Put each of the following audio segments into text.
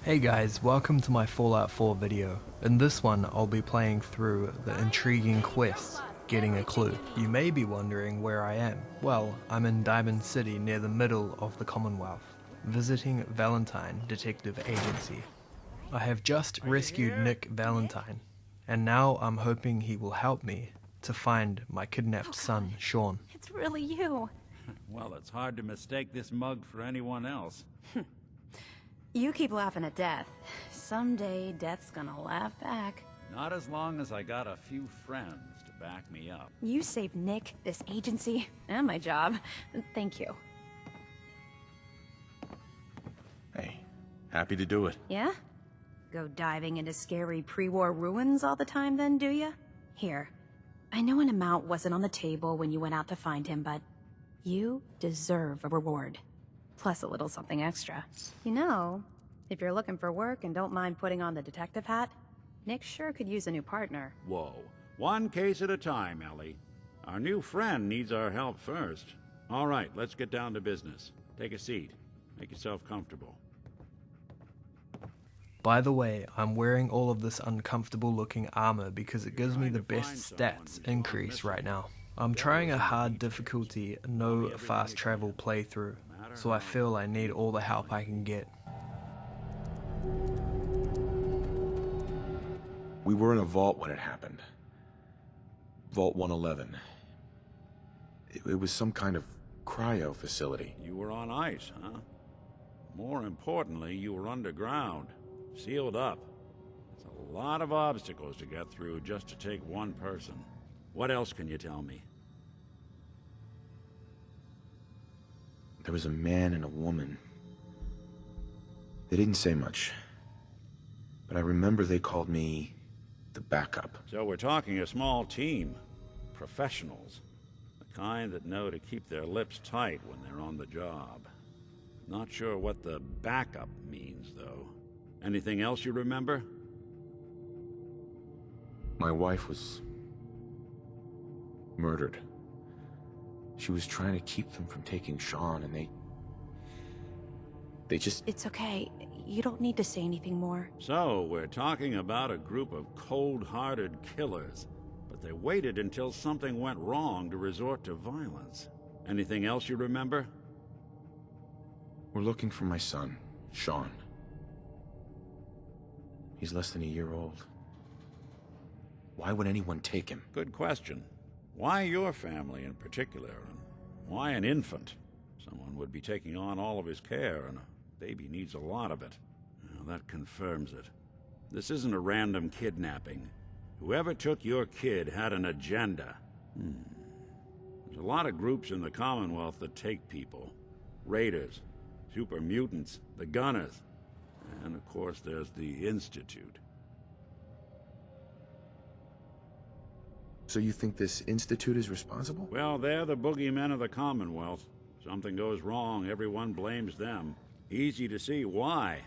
Hey guys, welcome to my Fallout 4 video. In this one, I'll be playing through the intriguing quest, Getting a Clue. You may be wondering where I am. Well, I'm in Diamond City near the middle of the Commonwealth, visiting Valentine Detective Agency. I have just rescued Nick Valentine, and now I'm hoping he will help me to find my kidnapped son, Sean. It's really you. Well, it's hard to mistake this mug for anyone else. You keep laughing at death. Someday, death's gonna laugh back. Not as long as I got a few friends to back me up. You saved Nick, this agency, and my job. Thank you. Hey, happy to do it. Yeah? Go diving into scary pre-war ruins all the time then, do ya? Here. I know an amount wasn't on the table when you went out to find him, but you deserve a reward. Plus a little something extra. You know, if you're looking for work and don't mind putting on the detective hat, Nick sure could use a new partner. Whoa. One case at a time, Ellie. Our new friend needs our help first. All right, let's get down to business. Take a seat. Make yourself comfortable. By the way, I'm wearing all of this uncomfortable looking armor because it gives me the best stats increase right now. I'm trying a hard difficulty, no fast travel playthrough, so I feel I need all the help I can get. We were in a vault when it happened. Vault 111. It was some kind of cryo facility. You were on ice, huh? More importantly, you were underground, sealed up. It's a lot of obstacles to get through just to take one person. What else can you tell me? There was a man and a woman. They didn't say much, but I remember they called me the backup. So we're talking a small team. Professionals. The kind that know to keep their lips tight when they're on the job. Not sure what the backup means, though. Anything else you remember? My wife was murdered. She was trying to keep them from taking Sean, and they just... It's okay. You don't need to say anything more. So, we're talking about a group of cold-hearted killers, but they waited until something went wrong to resort to violence. Anything else you remember? We're looking for my son, Sean. He's less than a year old. Why would anyone take him? Good question. Why your family in particular, and why an infant? Someone would be taking on all of his care, and a baby needs a lot of it. Well, that confirms it. This isn't a random kidnapping. Whoever took your kid had an agenda. There's a lot of groups in the Commonwealth that take people. Raiders, super mutants, the Gunners, and of course there's the Institute. So you think this institute is responsible? Well, they're the boogeymen of the Commonwealth. Something goes wrong, everyone blames them. Easy to see why.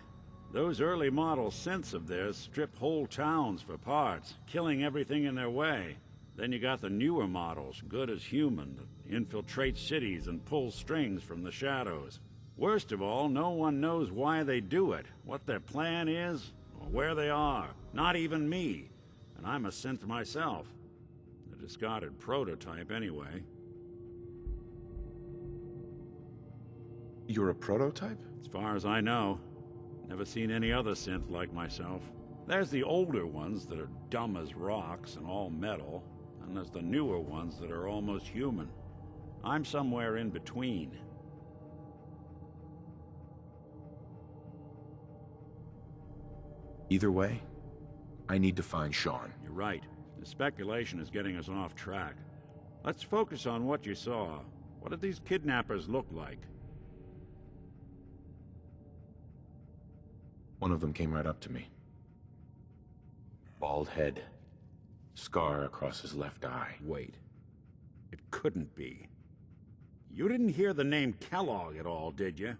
Those early model synths of theirs strip whole towns for parts, killing everything in their way. Then you got the newer models, good as human, that infiltrate cities and pull strings from the shadows. Worst of all, no one knows why they do it, what their plan is, or where they are. Not even me. And I'm a synth myself. A discarded prototype, anyway. You're a prototype? As far as I know. Never seen any other synth like myself. There's the older ones that are dumb as rocks and all metal, and there's the newer ones that are almost human. I'm somewhere in between. Either way, I need to find Sean. You're right. The speculation is getting us off track. Let's focus on what you saw. What did these kidnappers look like? One of them came right up to me. Bald head. Scar across his left eye. Wait. It couldn't be. You didn't hear the name Kellogg at all, did you?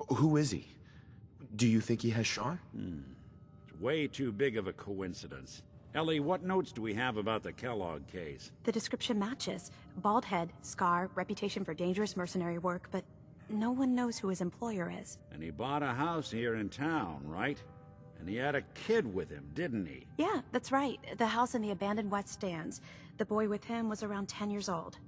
Who is he? Do you think he has Sean? It's way too big of a coincidence. Ellie, what notes do we have about the Kellogg case? The description matches. Bald head, scar, reputation for dangerous mercenary work, but no one knows who his employer is. And he bought a house here in town, right? And he had a kid with him, didn't he? Yeah, that's right. The house in the abandoned West Stands. The boy with him was around 10 years old.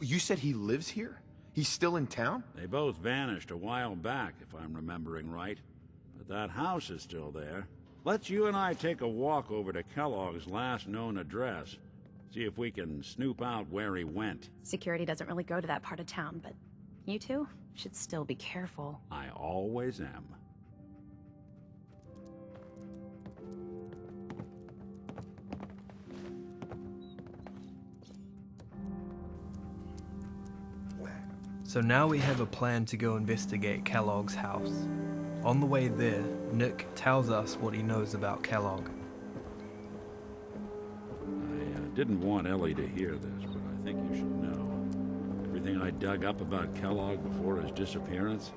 You said he lives here? He's still in town? They both vanished a while back, if I'm remembering right. But that house is still there. Let's you and I take a walk over to Kellogg's last known address. See if we can snoop out where he went. Security doesn't really go to that part of town, but you two should still be careful. I always am. So now we have a plan to go investigate Kellogg's house. On the way there, Nick tells us what he knows about Kellogg. I didn't want Ellie to hear this, but I think you should know. Everything I dug up about Kellogg before his disappearance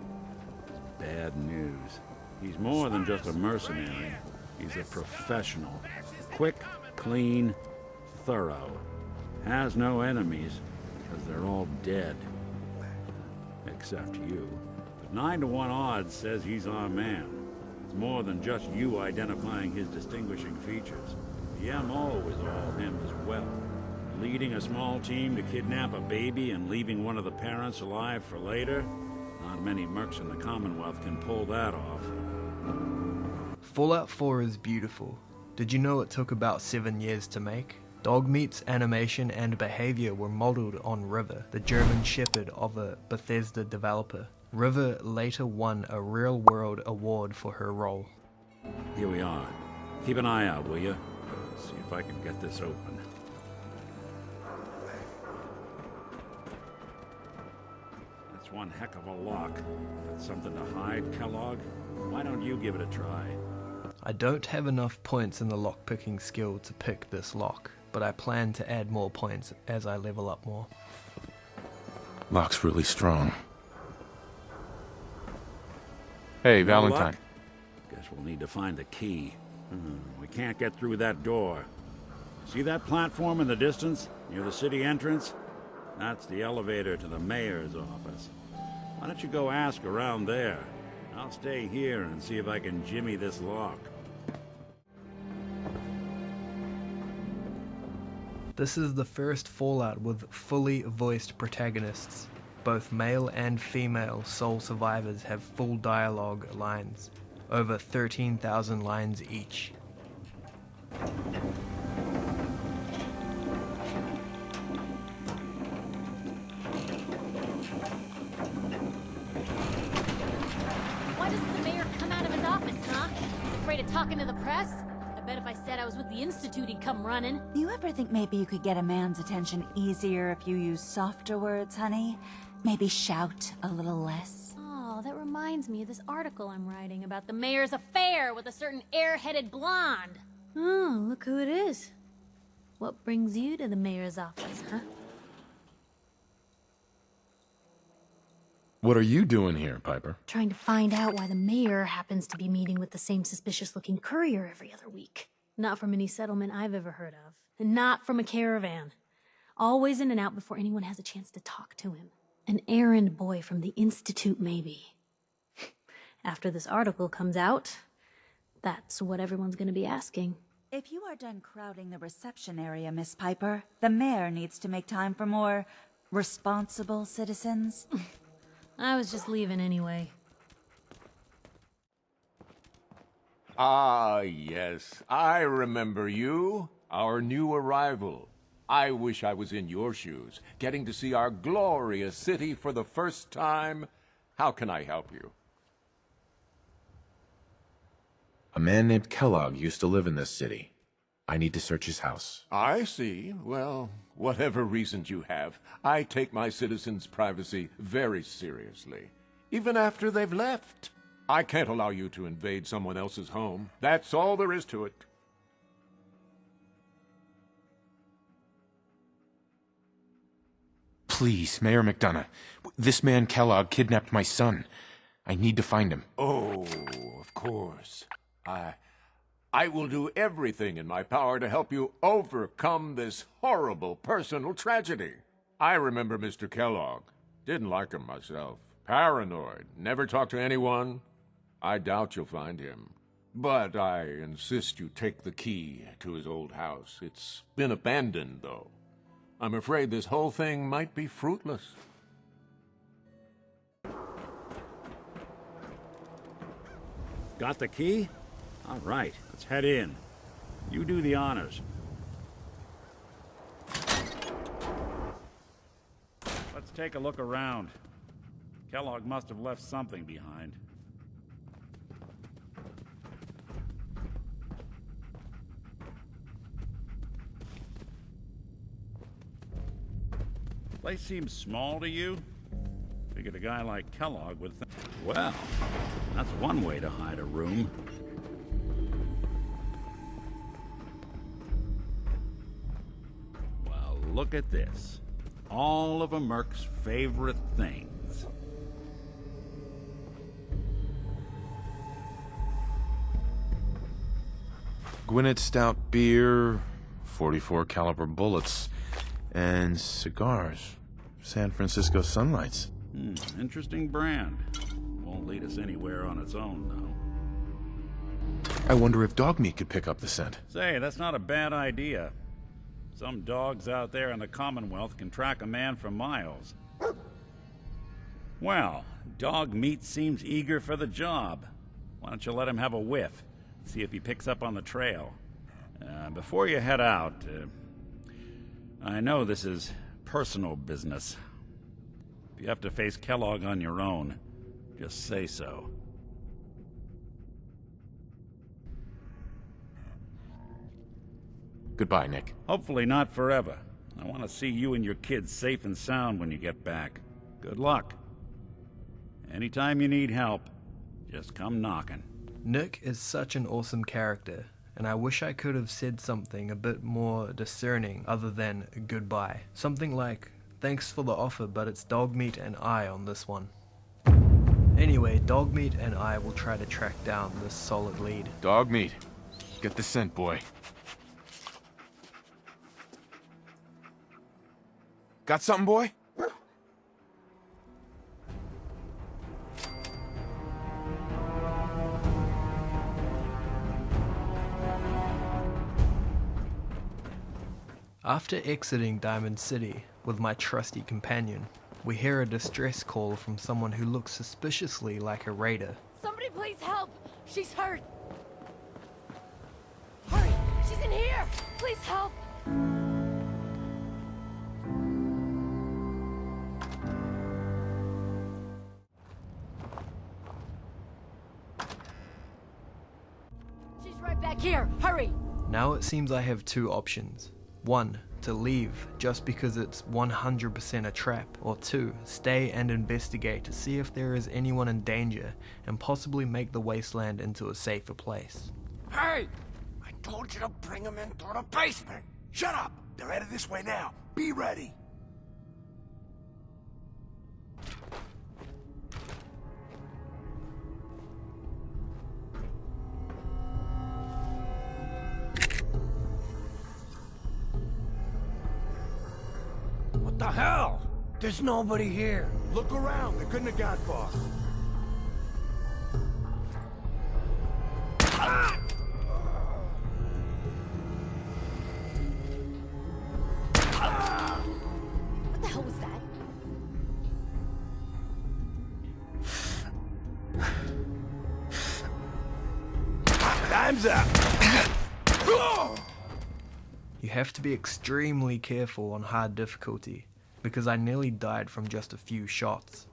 is bad news. He's more than just a mercenary. He's a professional. Quick, clean, thorough. Has no enemies because they're all dead. Except you. But 9 to 1 odds says he's our man. It's more than just you identifying his distinguishing features. The MO is all him as well. Leading a small team to kidnap a baby and leaving one of the parents alive for later? Not many mercs in the Commonwealth can pull that off. Fallout 4 is beautiful. Did you know it took about 7 years to make? Dogmeat's animation and behavior were modeled on River, the German Shepherd of a Bethesda developer. River later won a real-world award for her role. Here we are. Keep an eye out, will you? See if I can get this open. That's one heck of a lock. Got something to hide, Kellogg? Why don't you give it a try? I don't have enough points in the lockpicking skill to pick this lock, but I plan to add more points as I level up more. Lock's really strong. Hey, Valentine. Luck? Guess we'll need to find the key. We can't get through that door. See that platform in the distance, near the city entrance? That's the elevator to the mayor's office. Why don't you go ask around there? I'll stay here and see if I can jimmy this lock. This is the first Fallout with fully voiced protagonists. Both male and female sole survivors have full dialogue lines, over 13,000 lines each. Why doesn't the mayor come out of his office, huh? He's afraid of talking to the press? I bet if I said I was with the Institute, he'd come running. You ever think maybe you could get a man's attention easier if you use softer words, honey? Maybe shout a little less? Oh, that reminds me of this article I'm writing about the mayor's affair with a certain air-headed blonde. Oh, look who it is. What brings you to the mayor's office, huh? What are you doing here, Piper? Trying to find out why the mayor happens to be meeting with the same suspicious-looking courier every other week. Not from any settlement I've ever heard of. And not from a caravan. Always in and out before anyone has a chance to talk to him. An errand boy from the Institute, maybe. After this article comes out, that's what everyone's gonna be asking. If you are done crowding the reception area, Miss Piper, the mayor needs to make time for more responsible citizens. I was just leaving anyway. Ah, yes. I remember you. Our new arrival. I wish I was in your shoes, getting to see our glorious city for the first time. How can I help you? A man named Kellogg used to live in this city. I need to search his house. I see. Well, whatever reasons you have, I take my citizens' privacy very seriously. Even after they've left. I can't allow you to invade someone else's home. That's all there is to it. Please, Mayor McDonough. This man Kellogg kidnapped my son. I need to find him. Oh, of course. I will do everything in my power to help you overcome this horrible personal tragedy. I remember Mr. Kellogg. Didn't like him myself. Paranoid. Never talked to anyone. I doubt you'll find him. But I insist you take the key to his old house. It's been abandoned, though. I'm afraid this whole thing might be fruitless. Got the key? All right, let's head in. You do the honors. Let's take a look around. Kellogg must have left something behind. Place seems small to you? Figured a guy like Kellogg would think... Well, that's one way to hide a room. Well, look at this. All of a Merc's favorite things. Gwinnett Stout beer, 44 caliber bullets, and cigars. San Francisco Sunlights. Interesting brand. Won't lead us anywhere on its own, though. I wonder if dog meat could pick up the scent. Say, that's not a bad idea. Some dogs out there in the Commonwealth can track a man for miles. Well, dog meat seems eager for the job. Why don't you let him have a whiff? See if he picks up on the trail. Before you head out, I know this is personal business. If you have to face Kellogg on your own, just say so. Goodbye, Nick. Hopefully not forever. I want to see you and your kids safe and sound when you get back. Good luck. Anytime you need help, just come knocking. Nick is such an awesome character, and I wish I could have said something a bit more discerning other than goodbye. Something like, thanks for the offer, but it's Dogmeat and I on this one. Anyway, Dogmeat and I will try to track down this solid lead. Dog meat. Get the scent, boy. Got something, boy? After exiting Diamond City with my trusty companion, we hear a distress call from someone who looks suspiciously like a raider. Somebody please help! She's hurt! Hurry! She's in here! Please help! She's right back here! Hurry! Now it seems I have two options. One, to leave just because it's 100% a trap, or two, stay and investigate to see if there is anyone in danger and possibly make the wasteland into a safer place. Hey! I told you to bring them in through the basement! Shut up! They're headed this way now. Be ready! What the hell? There's nobody here. Look around. They couldn't have got far. What the hell was that? Time's up! You have to be extremely careful on hard difficulty, because I nearly died from just a few shots.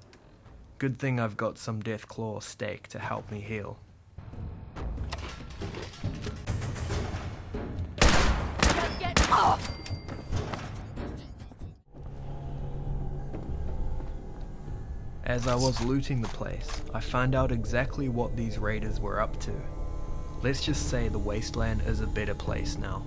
Good thing I've got some Deathclaw steak to help me heal. Just get off! As I was looting the place, I found out exactly what these raiders were up to. Let's just say the wasteland is a better place now.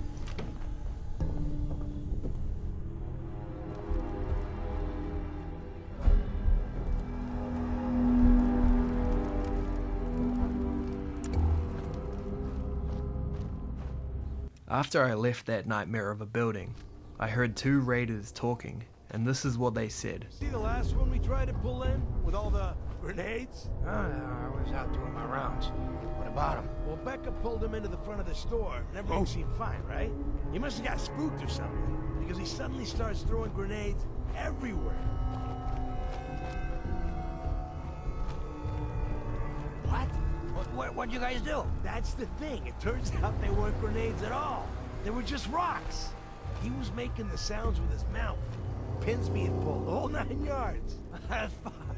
After I left that nightmare of a building, I heard two raiders talking, and this is what they said. See the last one we tried to pull in? With all the grenades? I was out doing my rounds. What about him? Well, Becca pulled him into the front of the store, and everything seemed fine, right? He must have got spooked or something, because he suddenly starts throwing grenades everywhere. What'd you guys do? That's the thing. It turns out they weren't grenades at all. They were just rocks. He was making the sounds with his mouth. Pins being pulled, the whole 9 yards.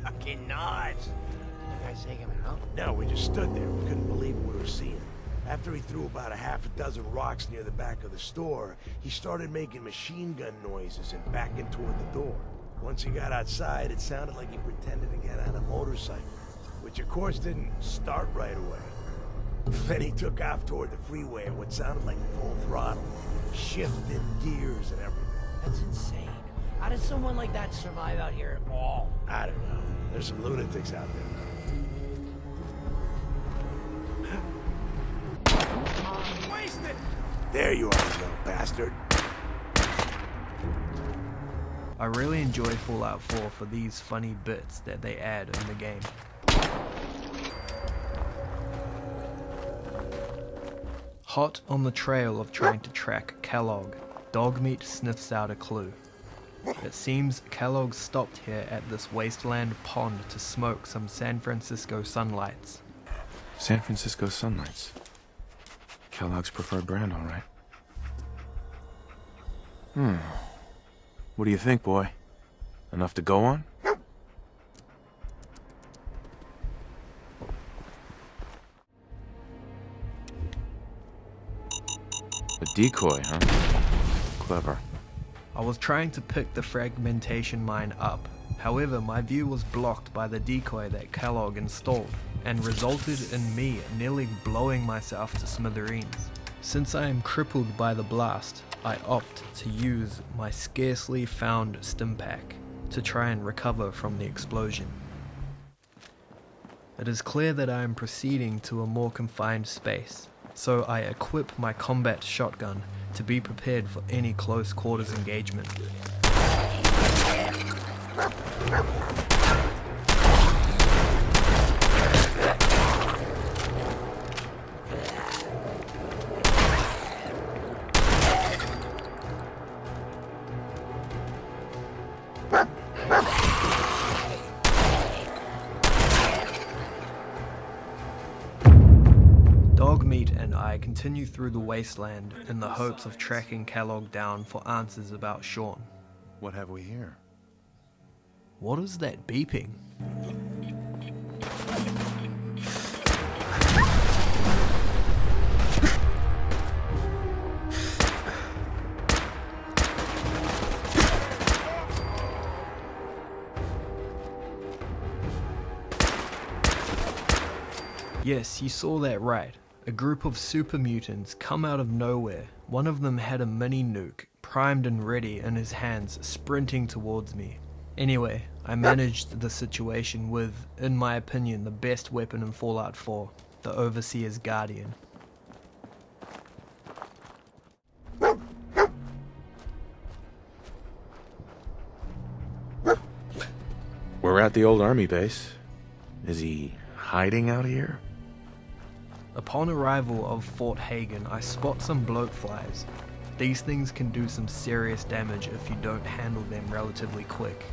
Fucking nuts. You guys take him out? No, we just stood there. We couldn't believe what we were seeing. After he threw about a half a dozen rocks near the back of the store, he started making machine gun noises and backing toward the door. Once he got outside, it sounded like he pretended to get on a motorcycle, which of course didn't start right away. Then he took off toward the freeway at what sounded like full throttle, shifting gears and everything. That's insane. How did someone like that survive out here at all? I don't know. There's some lunatics out there. Wasted! There you are, you little bastard. I really enjoy Fallout 4 for these funny bits that they add in the game. Hot on the trail of trying to track Kellogg, Dogmeat sniffs out a clue. It seems Kellogg stopped here at this wasteland pond to smoke some San Francisco Sunlights. San Francisco Sunlights. Kellogg's preferred brand, all right. What do you think, boy? Enough to go on? A decoy, huh? Clever. I was trying to pick the fragmentation mine up. However, my view was blocked by the decoy that Kellogg installed, and resulted in me nearly blowing myself to smithereens. Since I am crippled by the blast, I opt to use my scarcely found Stimpak to try and recover from the explosion. It is clear that I am proceeding to a more confined space, so I equip my combat shotgun to be prepared for any close quarters engagement. Dogmeat and I continue through the wasteland in the hopes of tracking Kellogg down for answers about Sean. What have we here? What is that beeping? Yes, you saw that right. A group of super mutants come out of nowhere. One of them had a mini nuke, primed and ready in his hands, sprinting towards me. Anyway, I managed the situation with, in my opinion, the best weapon in Fallout 4, the Overseer's Guardian. We're at the old army base. Is he hiding out here? Upon arrival of Fort Hagen, I spot some bloatflies. These things can do some serious damage if you don't handle them relatively quick.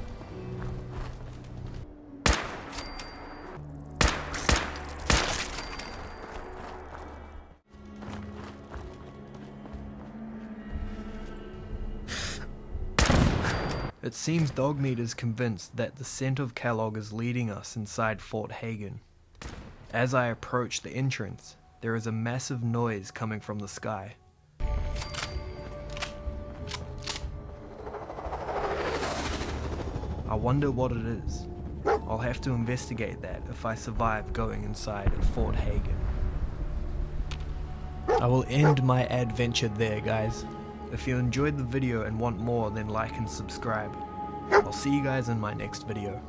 It seems Dogmeat is convinced that the scent of Kellogg is leading us inside Fort Hagen. As I approach the entrance, there is a massive noise coming from the sky. I wonder what it is. I'll have to investigate that if I survive going inside Fort Hagen. I will end my adventure there, guys. If you enjoyed the video and want more, then like and subscribe. I'll see you guys in my next video.